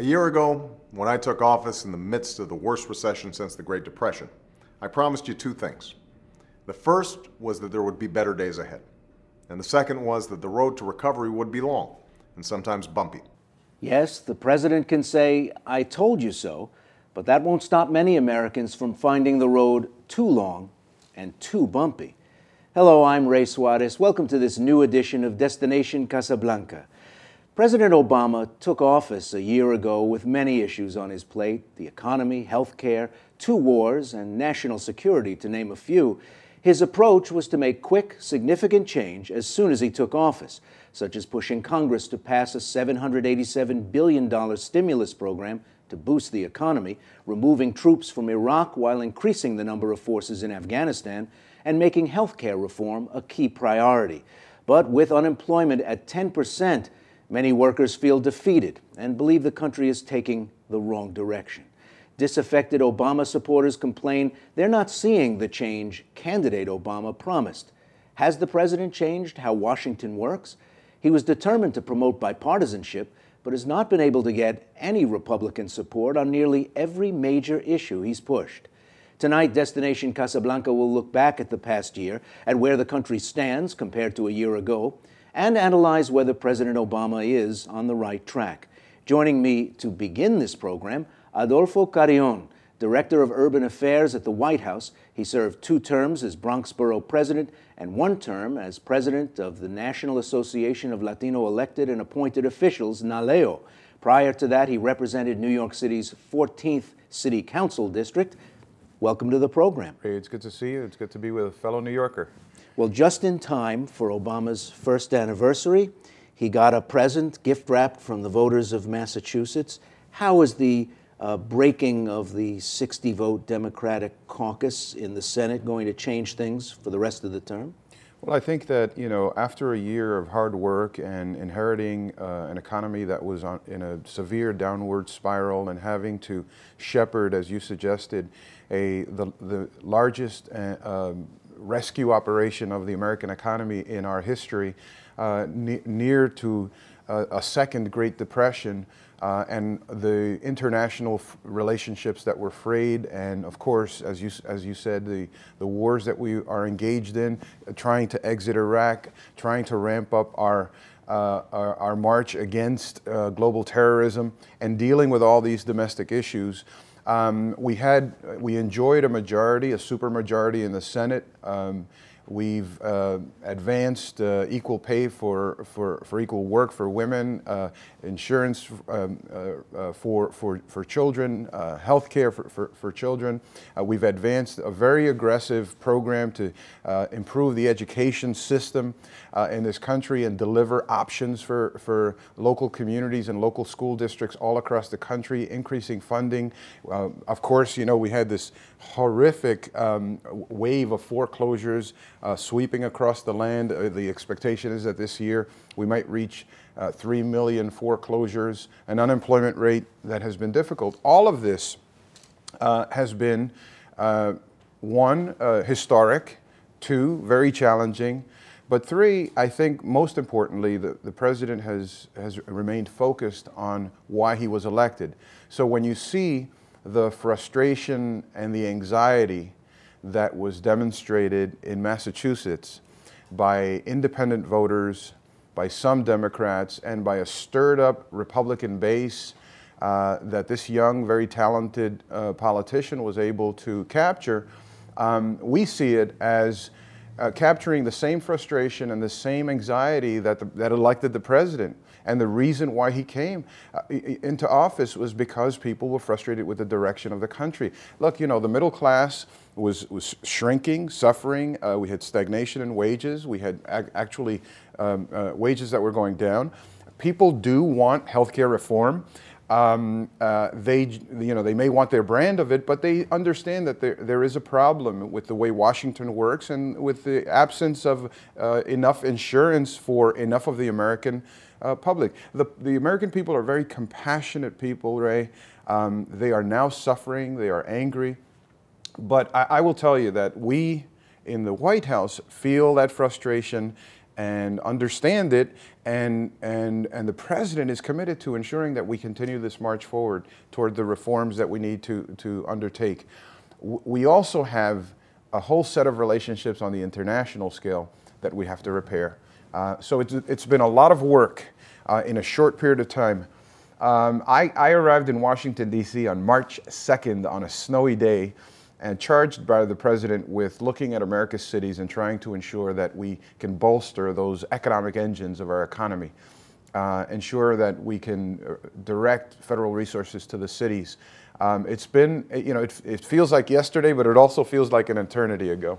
A year ago, when I took office in the midst of the worst recession since the Great Depression, I promised you two things. The first was that there would be better days ahead. And the second was that the road to recovery would be long and sometimes bumpy. Yes, the president can say, "I told you so," but that won't stop many Americans from finding the road too long and too bumpy. Hello, I'm Ray Suarez. Welcome to this new edition of Destination Casablanca. President Obama took office a year ago with many issues on his plate: the economy, health care, 2 wars, and national security, to name a few. His approach was to make quick, significant change as soon as he took office, such as pushing Congress to pass a $787 billion stimulus program to boost the economy, removing troops from Iraq while increasing the number of forces in Afghanistan, and making health care reform a key priority. But with unemployment at 10%, many workers feel defeated and believe the country is taking the wrong direction. Disaffected Obama supporters complain they're not seeing the change candidate Obama promised. Has the president changed how Washington works? He was determined to promote bipartisanship, but has not been able to get any Republican support on nearly every major issue he's pushed. Tonight, Destination Casablanca will look back at the past year, at where the country stands compared to a year ago, and analyze whether President Obama is on the right track. Joining me to begin this program, Adolfo Carrión, Director of Urban Affairs at the White House. He served 2 terms as Bronx Borough President and 1 term as President of the National Association of Latino Elected and Appointed Officials, NALEO. Prior to that, he represented New York City's 14th City Council District. Welcome to the program. Hey, it's good to see you. It's good to be with a fellow New Yorker. Well, just in time for Obama's first anniversary, he got a present gift-wrapped from the voters of Massachusetts. How is the breaking of the 60-vote Democratic caucus in the Senate going to change things for the rest of the term? Well, I think that, after a year of hard work and inheriting an economy that was in a severe downward spiral and having to shepherd, as you suggested, the largest rescue operation of the American economy in our history, near to a second Great Depression, and the international relationships that were frayed, and of course, as you said, the wars that we are engaged in, trying to exit Iraq, trying to ramp up our march against global terrorism, and dealing with all these domestic issues. We enjoyed a majority, a supermajority in the Senate. We've advanced equal pay for equal work for women, insurance for children, health care for children. We've advanced a very aggressive program to improve the education system in this country and deliver options for local communities and local school districts all across the country, increasing funding. Of course, we had this horrific wave of foreclosures sweeping across the land. The expectation is that this year we might reach 3 million foreclosures, an unemployment rate that has been difficult. All of this has been, 1, historic, 2, very challenging, but 3, I think most importantly, the president has remained focused on why he was elected. So when you see the frustration and the anxiety that was demonstrated in Massachusetts by independent voters, by some Democrats, and by a stirred-up Republican base that this young, very talented politician was able to capture, we see it as capturing the same frustration and the same anxiety that elected the president. And the reason why he came into office was because people were frustrated with the direction of the country. Look, the middle class was shrinking, suffering. We had stagnation in wages. We had actually wages that were going down. People do want healthcare reform. They may want their brand of it, but they understand that there is a problem with the way Washington works and with the absence of enough insurance for enough of the American public. The American people are very compassionate people, Ray. They are now suffering. They are angry. But I will tell you that we in the White House feel that frustration and understand it, and the president is committed to ensuring that we continue this march forward toward the reforms that we need to undertake. We also have a whole set of relationships on the international scale that we have to repair. So it's been a lot of work in a short period of time. I arrived in Washington, D.C. on March 2nd on a snowy day, and charged by the president with looking at America's cities and trying to ensure that we can bolster those economic engines of our economy, ensure that we can direct federal resources to the cities. It's been, it feels like yesterday, but it also feels like an eternity ago.